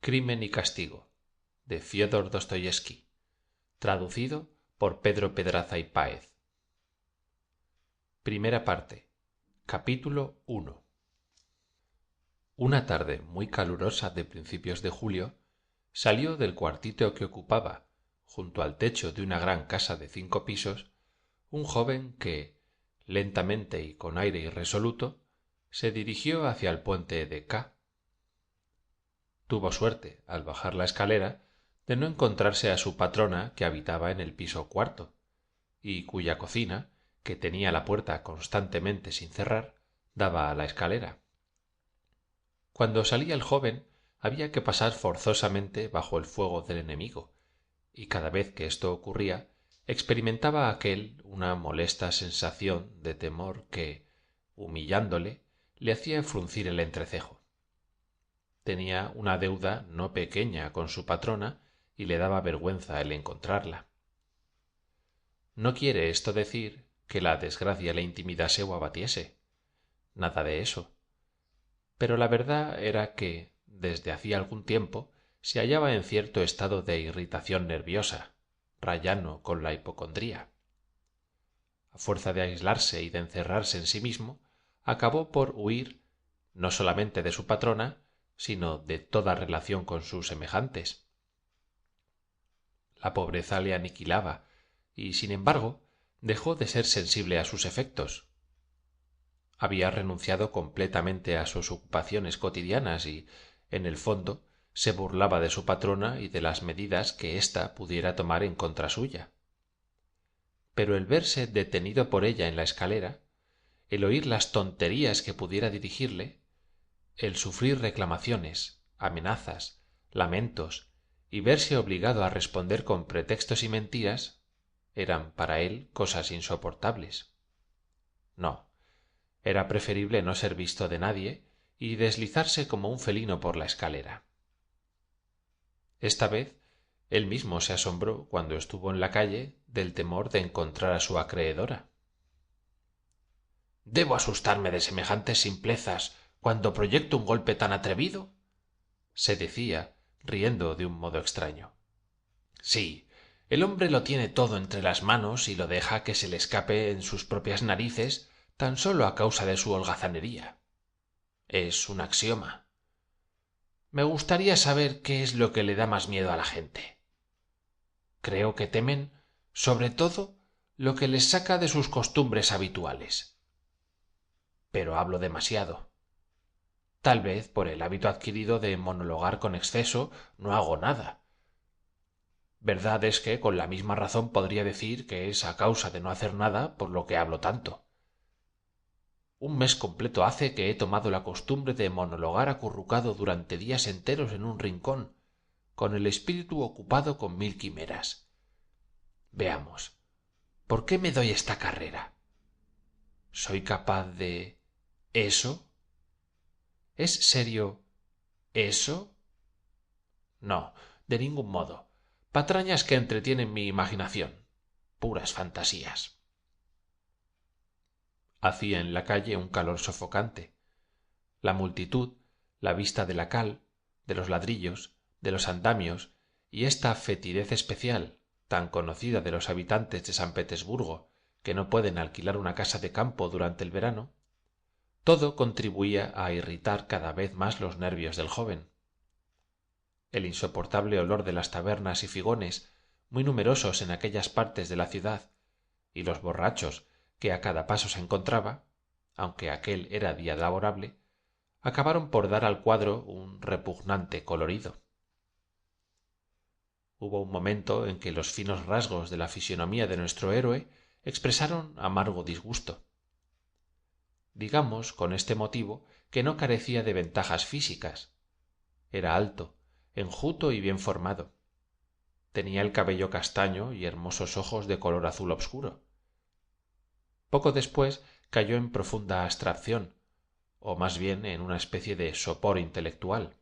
Crimen y castigo, de Fiódor Dostoyevski, traducido por Pedro Pedraza y Páez. Primera parte. Capítulo 1. Una tarde muy calurosa de principios de julio, salió del cuartito que ocupaba, junto al techo de una gran casa de 5 pisos, un joven que, lentamente y con aire irresoluto, se dirigió hacia el puente de K. Tuvo suerte, al bajar la escalera, de no encontrarse a su patrona, que habitaba en el piso cuarto, y cuya cocina, que tenía la puerta constantemente sin cerrar, daba a la escalera. Cuando salía el joven, había que pasar forzosamente bajo el fuego del enemigo, y cada vez que esto ocurría, experimentaba aquél una molesta sensación de temor que, humillándole, le hacía fruncir el entrecejo. Tenía una deuda no pequeña con su patrona y le daba vergüenza el encontrarla. No quiere esto decir que la desgracia le intimidase o abatiese. Nada de eso. Pero la verdad era que, desde hacía algún tiempo, se hallaba en cierto estado de irritación nerviosa, rayano con la hipocondría. A fuerza de aislarse y de encerrarse en sí mismo, acabó por huir no solamente de su patrona, sino de toda relación con sus semejantes. La pobreza le aniquilaba y, sin embargo, dejó de ser sensible a sus efectos. Había renunciado completamente a sus ocupaciones cotidianas y, en el fondo, se burlaba de su patrona y de las medidas que ésta pudiera tomar en contra suya. Pero el verse detenido por ella en la escalera, el oír las tonterías que pudiera dirigirle, el sufrir reclamaciones, amenazas, lamentos y verse obligado a responder con pretextos y mentiras, eran para él cosas insoportables. No, era preferible no ser visto de nadie y deslizarse como un felino por la escalera. Esta vez él mismo se asombró cuando estuvo en la calle del temor de encontrar a su acreedora. ¿Debo asustarme de semejantes simplezas cuando proyecto un golpe tan atrevido? Se decía, riendo de un modo extraño. Sí, el hombre lo tiene todo entre las manos y lo deja que se le escape en sus propias narices tan solo a causa de su holgazanería. Es un axioma. Me gustaría saber qué es lo que le da más miedo a la gente. Creo que temen, sobre todo, lo que les saca de sus costumbres habituales. Pero hablo demasiado. Tal vez por el hábito adquirido de monologar con exceso no hago nada. Verdad es que con la misma razón podría decir que es a causa de no hacer nada por lo que hablo tanto. Un mes completo hace que he tomado la costumbre de monologar acurrucado durante días enteros en un rincón, con el espíritu ocupado con 1000 quimeras. Veamos, ¿por qué me doy esta carrera? ¿Soy capaz de eso? ¿Es serio eso? No, de ningún modo. Patrañas que entretienen mi imaginación. Puras fantasías. Hacía en la calle un calor sofocante. La multitud, la vista de la cal, de los ladrillos, de los andamios y esta fetidez especial, tan conocida de los habitantes de San Petersburgo, que no pueden alquilar una casa de campo durante el verano, todo contribuía a irritar cada vez más los nervios del joven. El insoportable olor de las tabernas y figones, muy numerosos en aquellas partes de la ciudad, y los borrachos que a cada paso se encontraba, aunque aquel era día laborable, acabaron por dar al cuadro un repugnante colorido. Hubo un momento en que los finos rasgos de la fisonomía de nuestro héroe expresaron amargo disgusto. Digamos con este motivo que no carecía de ventajas físicas. Era alto, enjuto y bien formado. Tenía el cabello castaño y hermosos ojos de color azul obscuro. Poco después cayó en profunda abstracción, o más bien en una especie de sopor intelectual.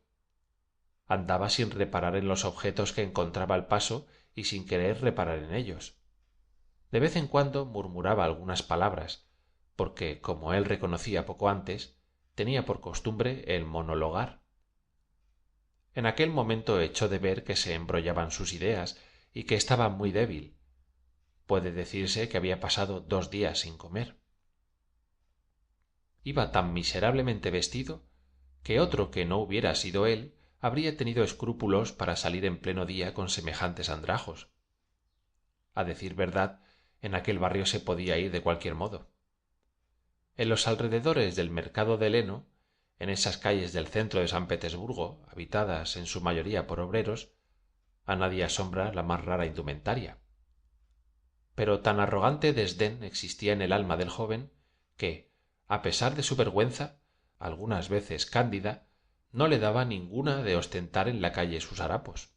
Andaba sin reparar en los objetos que encontraba al paso y sin querer reparar en ellos. De vez en cuando murmuraba algunas palabras, porque, como él reconocía poco antes, tenía por costumbre el monologar. En aquel momento echó de ver que se embrollaban sus ideas y que estaba muy débil. Puede decirse que había pasado 2 días sin comer. Iba tan miserablemente vestido que otro que no hubiera sido él habría tenido escrúpulos para salir en pleno día con semejantes andrajos. A decir verdad, en aquel barrio se podía ir de cualquier modo. En los alrededores del mercado de Leno, en esas calles del centro de San Petersburgo, habitadas en su mayoría por obreros, a nadie asombra la más rara indumentaria. Pero tan arrogante desdén existía en el alma del joven que, a pesar de su vergüenza, algunas veces cándida, no le daba ninguna de ostentar en la calle sus harapos.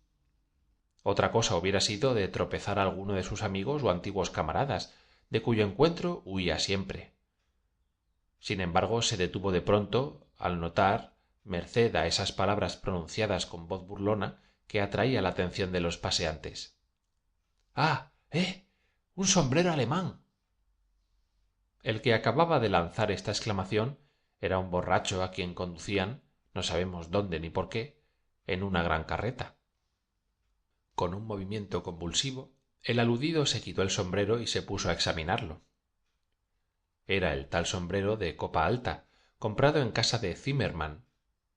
Otra cosa hubiera sido de tropezar a alguno de sus amigos o antiguos camaradas, de cuyo encuentro huía siempre. Sin embargo, se detuvo de pronto al notar, merced a esas palabras pronunciadas con voz burlona, que atraía la atención de los paseantes. —¡Ah! ¡Un sombrero alemán! El que acababa de lanzar esta exclamación era un borracho a quien conducían, no sabemos dónde ni por qué, en una gran carreta. Con un movimiento convulsivo, el aludido se quitó el sombrero y se puso a examinarlo. Era el tal sombrero de copa alta, comprado en casa de Zimmermann,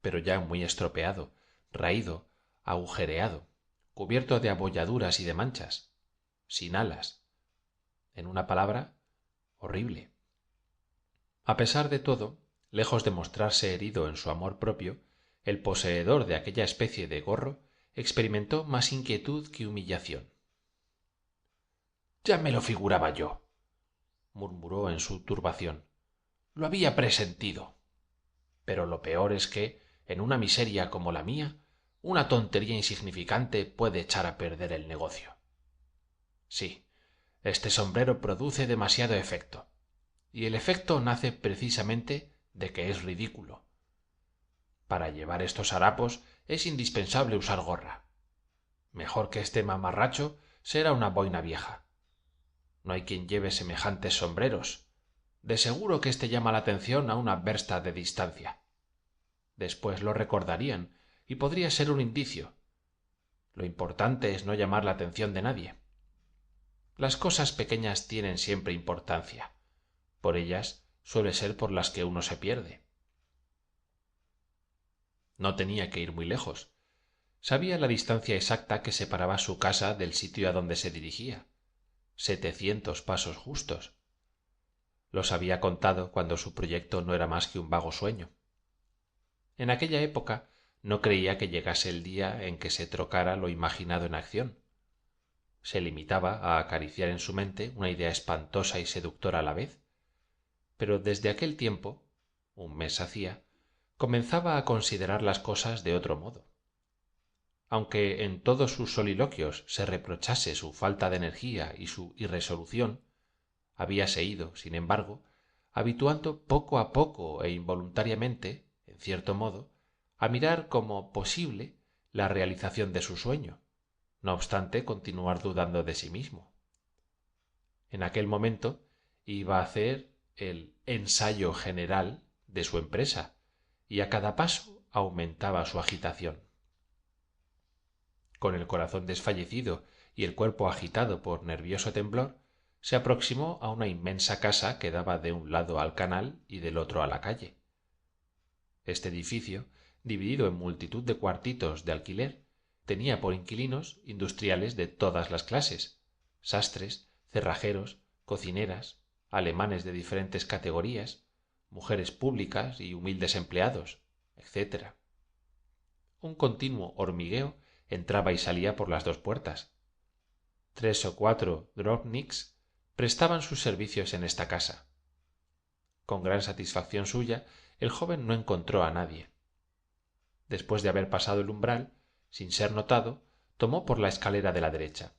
pero ya muy estropeado, raído, agujereado, cubierto de abolladuras y de manchas, sin alas. En una palabra, horrible. A pesar de todo, lejos de mostrarse herido en su amor propio, el poseedor de aquella especie de gorro experimentó más inquietud que humillación. —Ya me lo figuraba yo —murmuró en su turbación—. Lo había presentido. Pero lo peor es que, en una miseria como la mía, una tontería insignificante puede echar a perder el negocio. Sí, este sombrero produce demasiado efecto, y el efecto nace precisamente de que es ridículo. Para llevar estos harapos es indispensable usar gorra. Mejor que este mamarracho será una boina vieja. No hay quien lleve semejantes sombreros. De seguro que éste llama la atención a una versta de distancia. Después lo recordarían y podría ser un indicio. Lo importante es no llamar la atención de nadie. Las cosas pequeñas tienen siempre importancia. Por ellas suele ser por las que uno se pierde. No tenía que ir muy lejos. Sabía la distancia exacta que separaba su casa del sitio a donde se dirigía. 700 pasos justos. Los había contado cuando su proyecto no era más que un vago sueño. En aquella época no creía que llegase el día en que se trocara lo imaginado en acción. Se limitaba a acariciar en su mente una idea espantosa y seductora a la vez. Pero desde aquel tiempo, un mes hacía, comenzaba a considerar las cosas de otro modo. Aunque en todos sus soliloquios se reprochase su falta de energía y su irresolución, habíase ido, sin embargo, habituando poco a poco e involuntariamente, en cierto modo, a mirar como posible la realización de su sueño, no obstante continuar dudando de sí mismo. En aquel momento iba a hacer el ensayo general de su empresa, y a cada paso aumentaba su agitación. Con el corazón desfallecido y el cuerpo agitado por nervioso temblor, se aproximó a una inmensa casa que daba de un lado al canal y del otro a la calle. Este edificio, dividido en multitud de cuartitos de alquiler, tenía por inquilinos industriales de todas las clases, sastres, cerrajeros, cocineras, alemanes de diferentes categorías, mujeres públicas y humildes empleados, etc. Un continuo hormigueo entraba y salía por las dos puertas. 3 o 4 dvorniks prestaban sus servicios en esta casa. Con gran satisfacción suya, el joven no encontró a nadie. Después de haber pasado el umbral, sin ser notado, tomó por la escalera de la derecha.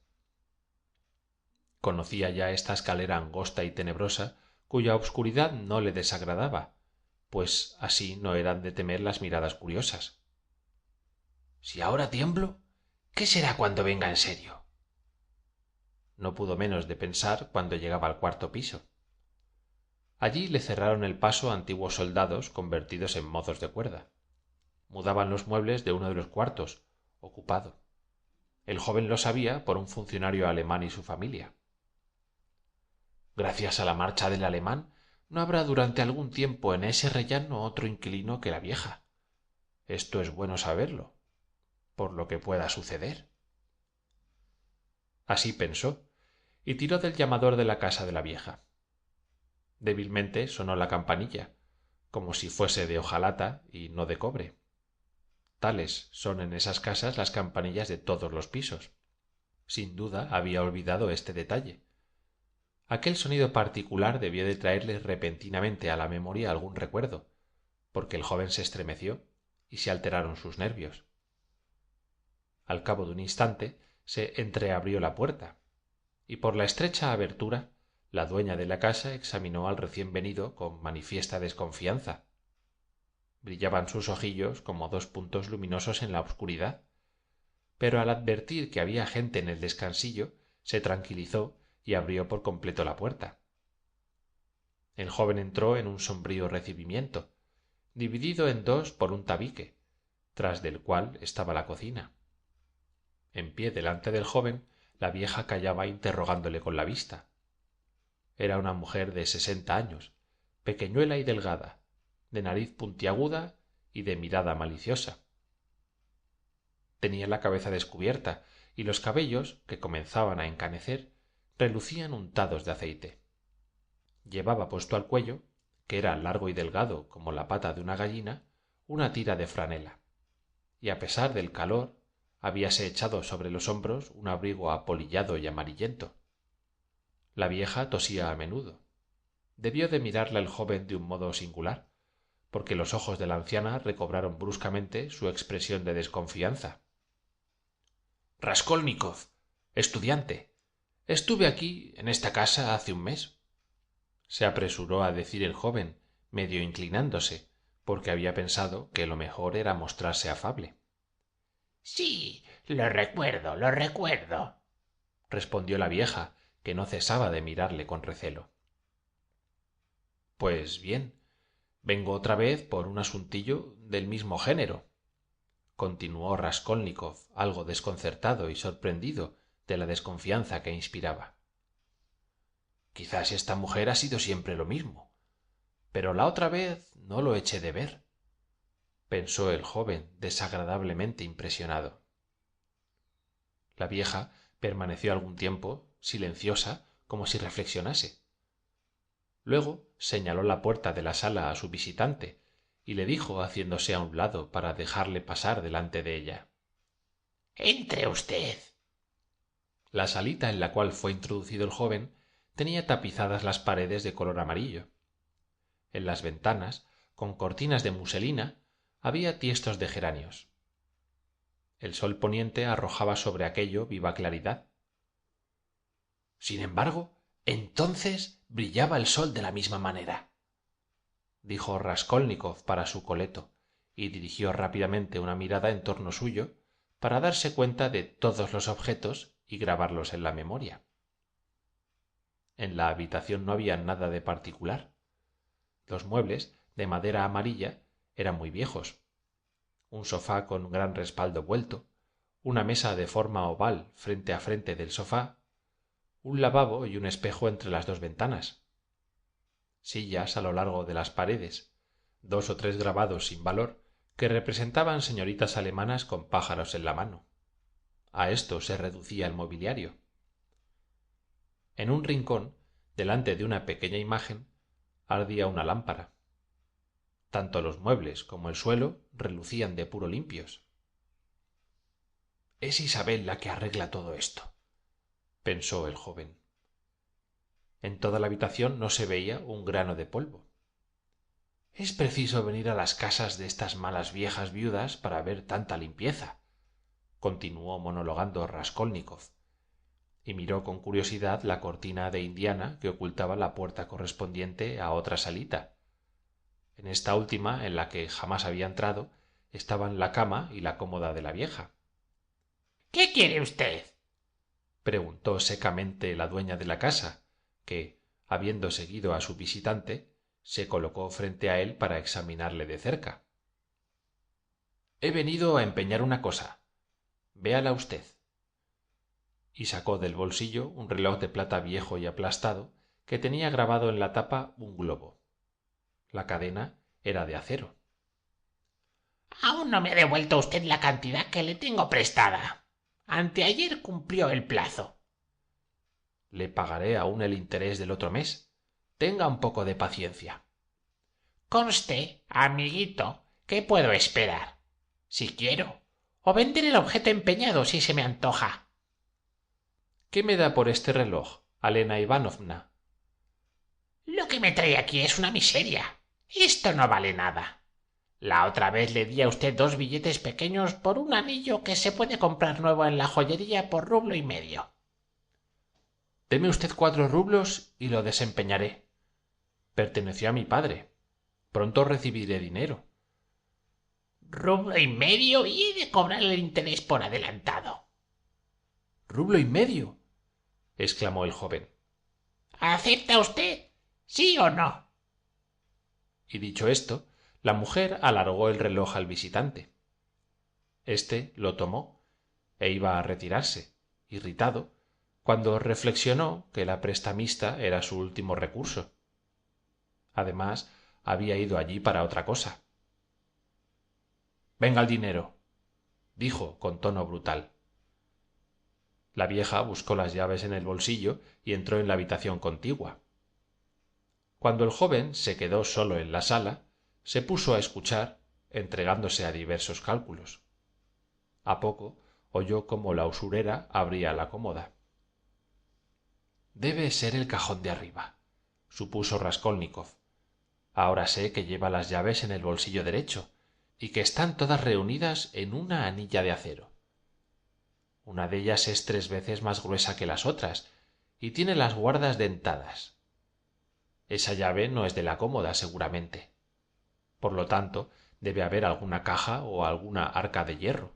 Conocía ya esta escalera angosta y tenebrosa, cuya obscuridad no le desagradaba, pues así no eran de temer las miradas curiosas. —Si ahora tiemblo, ¿qué será cuando venga en serio? No pudo menos de pensar cuando llegaba al cuarto piso. Allí le cerraron el paso antiguos soldados convertidos en mozos de cuerda. mudaban los muebles de uno de los cuartos, ocupado. El joven lo sabía por un funcionario alemán y su familia. Gracias a la marcha del alemán, no habrá durante algún tiempo en ese rellano otro inquilino que la vieja. Esto es bueno saberlo, por lo que pueda suceder. Así pensó, y tiró del llamador de la casa de la vieja. Débilmente sonó la campanilla, como si fuese de hojalata y no de cobre. Tales son en esas casas las campanillas de todos los pisos. Sin duda había olvidado este detalle. Aquel sonido particular debió de traerle repentinamente a la memoria algún recuerdo, porque el joven se estremeció y se alteraron sus nervios. Al cabo de un instante se entreabrió la puerta, y por la estrecha abertura la dueña de la casa examinó al recién venido con manifiesta desconfianza. Brillaban sus ojillos como dos puntos luminosos en la oscuridad, pero al advertir que había gente en el descansillo se tranquilizó y abrió por completo la puerta. El joven entró en un sombrío recibimiento, dividido en dos por un tabique, tras del cual estaba la cocina. En pie delante del joven, la vieja callaba interrogándole con la vista. Era una mujer de 60 años, pequeñuela y delgada, de nariz puntiaguda y de mirada maliciosa. Tenía la cabeza descubierta y los cabellos, que comenzaban a encanecer, relucían untados de aceite. Llevaba puesto al cuello, que era largo y delgado como la pata de una gallina, una tira de franela, y a pesar del calor habíase echado sobre los hombros un abrigo apolillado y amarillento. La vieja tosía a menudo. Debió de mirarla el joven de un modo singular, porque los ojos de la anciana recobraron bruscamente su expresión de desconfianza. Raskolnikov, estudiante. Estuve aquí, en esta casa, hace un mes. Se apresuró a decir el joven, medio inclinándose, porque había pensado que lo mejor era mostrarse afable. Sí, lo recuerdo, respondió la vieja, que no cesaba de mirarle con recelo. Pues bien, vengo otra vez por un asuntillo del mismo género, continuó Raskolnikov, algo desconcertado y sorprendido de la desconfianza que inspiraba. Quizás esta mujer ha sido siempre lo mismo, pero la otra vez no lo eché de ver, pensó el joven desagradablemente impresionado. La vieja permaneció algún tiempo silenciosa, como si reflexionase. Luego señaló la puerta de la sala a su visitante y le dijo haciéndose a un lado para dejarle pasar delante de ella. Entre usted. La salita en la cual fue introducido el joven tenía tapizadas las paredes de color amarillo. En las ventanas, con cortinas de muselina, había tiestos de geranios. El sol poniente arrojaba sobre aquello viva claridad. Sin embargo, entonces brillaba el sol de la misma manera, dijo Raskolnikov para su coleto, y dirigió rápidamente una mirada en torno suyo para darse cuenta de todos los objetos y grabarlos en la memoria. En la habitación no había nada de particular. Los muebles, de madera amarilla, eran muy viejos. Un sofá con gran respaldo vuelto, una mesa de forma oval frente a frente del sofá, un lavabo y un espejo entre las dos ventanas, sillas a lo largo de las paredes, 2 o 3 grabados sin valor que representaban señoritas alemanas con pájaros en la mano. A esto se reducía el mobiliario. En un rincón, delante de una pequeña imagen, ardía una lámpara. Tanto los muebles como el suelo relucían de puro limpios. Es Isabel la que arregla todo esto, pensó el joven. En toda la habitación no se veía un grano de polvo. Es preciso venir a las casas de estas malas viejas viudas para ver tanta limpieza, continuó monologando Raskolnikov, y miró con curiosidad la cortina de indiana que ocultaba la puerta correspondiente a otra salita. En esta última, en la que jamás había entrado, estaban la cama y la cómoda de la vieja. ¿Qué quiere usted? Preguntó secamente la dueña de la casa, que, habiendo seguido a su visitante, se colocó frente a él para examinarle de cerca. He venido a empeñar una cosa. Véala usted. Y sacó del bolsillo un reloj de plata viejo y aplastado que tenía grabado en la tapa un globo. La cadena era de acero. Aún no me ha devuelto usted la cantidad que le tengo prestada. Anteayer cumplió el plazo. Le pagaré aún el interés del otro mes. Tenga un poco de paciencia. Conste, amiguito, que puedo esperar, si quiero, o vender el objeto empeñado si se me antoja. ¿Qué me da por este reloj, Alena Ivanovna? Lo que me trae aquí es una miseria. Esto no vale nada. La otra vez le di a usted 2 billetes pequeños por un anillo que se puede comprar nuevo en la joyería por 1,5 rublos. Deme usted 4 rublos y lo desempeñaré. Perteneció a mi padre. Pronto recibiré dinero. 1,5 rublos y he de cobrar el interés por adelantado. ¿1,5 rublos? Exclamó el joven. ¿Acepta usted? ¿Sí o no? Y dicho esto, la mujer alargó el reloj al visitante. Este lo tomó e iba a retirarse, irritado, cuando reflexionó que la prestamista era su último recurso. Además, había ido allí para otra cosa. Venga el dinero, dijo con tono brutal. La vieja buscó las llaves en el bolsillo y entró en la habitación contigua. Cuando el joven se quedó solo en la sala, se puso a escuchar, entregándose a diversos cálculos. A poco oyó cómo la usurera abría la cómoda. Debe ser el cajón de arriba, supuso Raskolnikov. Ahora sé que lleva las llaves en el bolsillo derecho y que están todas reunidas en una anilla de acero. Una de ellas es 3 veces más gruesa que las otras y tiene las guardas dentadas. Esa llave no es de la cómoda, seguramente. Por lo tanto, debe haber alguna caja o alguna arca de hierro.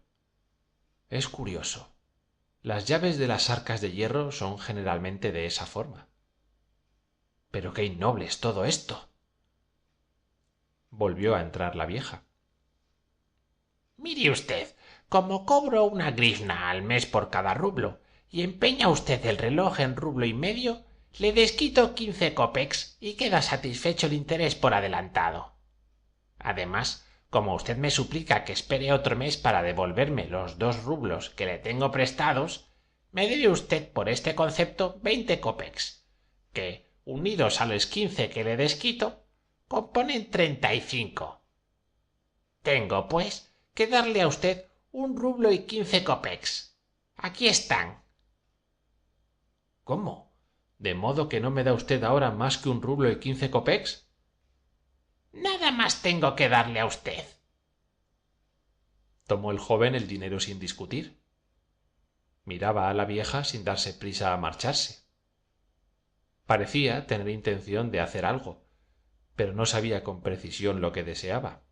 Es curioso. Las llaves de las arcas de hierro son generalmente de esa forma. Pero qué innoble es todo esto. Volvió a entrar la vieja. Mire usted, como cobro 1 grivna al mes por cada rublo y empeña usted el reloj en 1,5 rublos, le desquito 15 kopecks y queda satisfecho el interés por adelantado. Además, como usted me suplica que espere otro mes para devolverme los 2 rublos que le tengo prestados, me debe usted por este concepto 20 kopecks, que, unidos a los 15 que le desquito, componen 35. Tengo, pues, que darle a usted 1,15 rublos. Aquí están. ¿Cómo? ¿De modo que no me da usted ahora más que 1,15 rublos? Nada más tengo que darle a usted. Tomó el joven el dinero sin discutir. Miraba a la vieja sin darse prisa a marcharse. Parecía tener intención de hacer algo, pero no sabía con precisión lo que deseaba.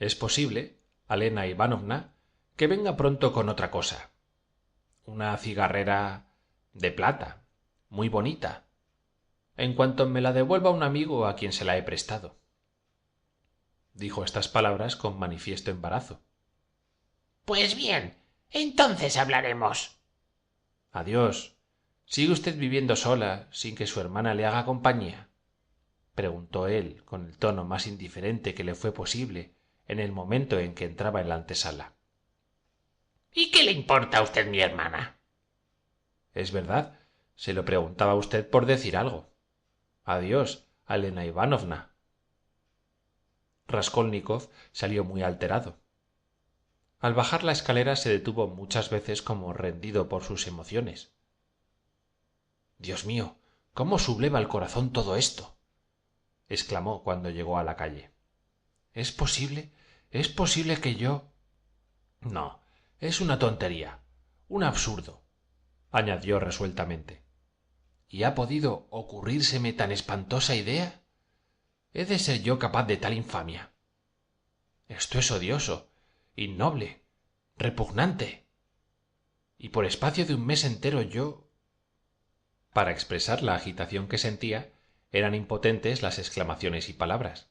Es posible, Alena Ivanovna, que venga pronto con otra cosa. Una cigarrera de plata, muy bonita, en cuanto me la devuelva un amigo a quien se la he prestado. Dijo estas palabras con manifiesto embarazo. Pues bien, entonces hablaremos. Adiós. ¿Sigue usted viviendo sola sin que su hermana le haga compañía? Preguntó él con el tono más indiferente que le fue posible en el momento en que entraba en la antesala. ¿Y qué le importa a usted mi hermana? Es verdad, se lo preguntaba usted por decir algo. Adiós, Alena Ivanovna. Raskolnikov salió muy alterado. Al bajar la escalera se detuvo muchas veces como rendido por sus emociones. Dios mío, cómo subleva el corazón todo esto, exclamó cuando llegó a la calle. ¿Es posible que yo? No, es una tontería, un absurdo, añadió resueltamente. ¿Y ha podido ocurrírseme tan espantosa idea? ¿He de ser yo capaz de tal infamia? Esto es odioso, innoble, repugnante. Y por espacio de un mes entero yo... Para expresar la agitación que sentía, eran impotentes las exclamaciones y palabras.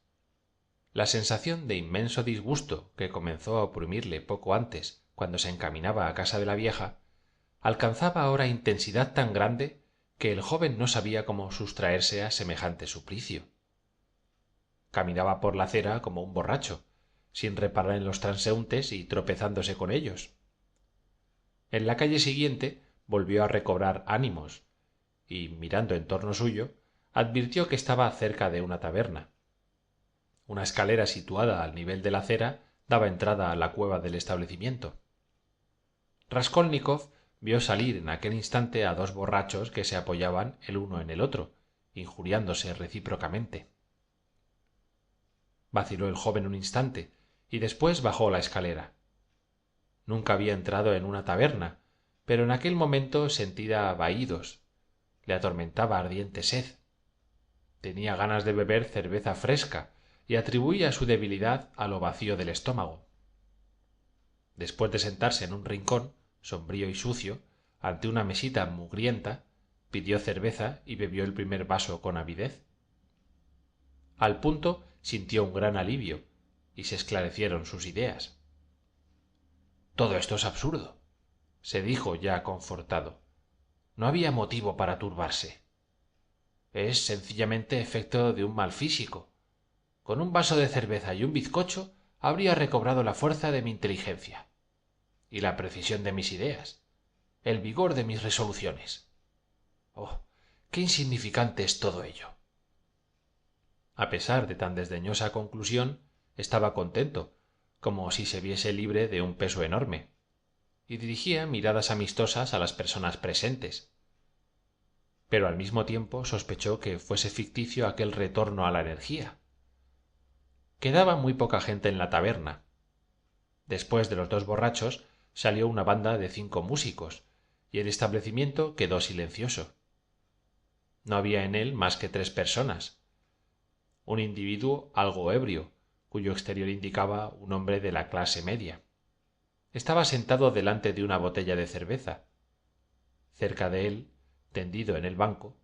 La sensación de inmenso disgusto que comenzó a oprimirle poco antes, cuando se encaminaba a casa de la vieja, alcanzaba ahora intensidad tan grande que el joven no sabía cómo sustraerse a semejante suplicio. Caminaba por la acera como un borracho, sin reparar en los transeúntes y tropezándose con ellos. En la calle siguiente volvió a recobrar ánimos y, mirando en torno suyo, advirtió que estaba cerca de una taberna. Una escalera situada al nivel de la acera daba entrada a la cueva del establecimiento. Raskolnikov vio salir en aquel instante a dos borrachos que se apoyaban el uno en el otro, injuriándose recíprocamente. Vaciló el joven un instante y después bajó la escalera. Nunca había entrado en una taberna, pero en aquel momento sentía vahidos, le atormentaba ardiente sed. Tenía ganas de beber cerveza fresca y atribuía su debilidad a lo vacío del estómago. Después de sentarse en un rincón, sombrío y sucio, ante una mesita mugrienta, pidió cerveza y bebió el primer vaso con avidez. Al punto sintió un gran alivio y se esclarecieron sus ideas. Todo esto es absurdo, se dijo ya confortado. No había motivo para turbarse. Es sencillamente efecto de un mal físico. Con un vaso de cerveza y un bizcocho habría recobrado la fuerza de mi inteligencia y la precisión de mis ideas, el vigor de mis resoluciones. Oh, qué insignificante es todo ello. A pesar de tan desdeñosa conclusión, estaba contento, como si se viese libre de un peso enorme, y dirigía miradas amistosas a las personas presentes. Pero al mismo tiempo sospechó que fuese ficticio aquel retorno a la energía. Quedaba muy poca gente en la taberna. Después de los dos borrachos salió una banda de 5 músicos, y el establecimiento quedó silencioso. No había en él más que 3 personas. Un individuo algo ebrio, cuyo exterior indicaba un hombre de la clase media. Estaba sentado delante de una botella de cerveza. Cerca de él, tendido en el banco,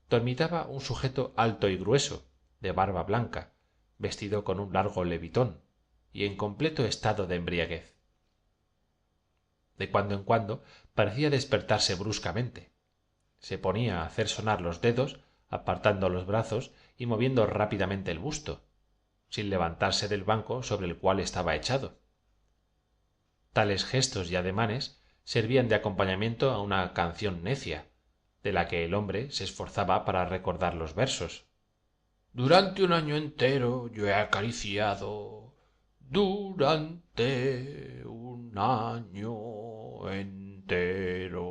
dormitaba un sujeto alto y grueso, de barba blanca, vestido con un largo levitón y en completo estado de embriaguez. De cuando en cuando parecía despertarse bruscamente. Se ponía a hacer sonar los dedos, apartando los brazos y moviendo rápidamente el busto, sin levantarse del banco sobre el cual estaba echado. Tales gestos y ademanes servían de acompañamiento a una canción necia, de la que el hombre se esforzaba para recordar los versos. Durante un año entero yo he acariciado, durante un año entero,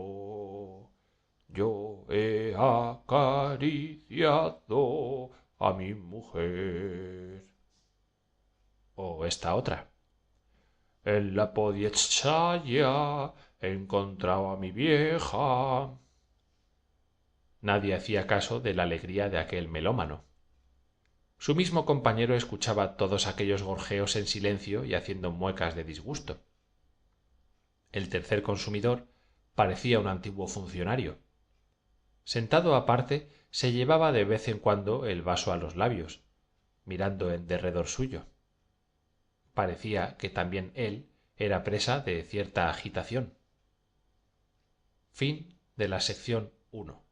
yo he acariciado a mi mujer. O esta otra. En la Podietzaya he encontrado a mi vieja. Nadie hacía caso de la alegría de aquel melómano. Su mismo compañero escuchaba todos aquellos gorjeos en silencio y haciendo muecas de disgusto. El tercer consumidor parecía un antiguo funcionario. Sentado aparte, se llevaba de vez en cuando el vaso a los labios, mirando en derredor suyo. Parecía que también él era presa de cierta agitación. Fin de la sección 1.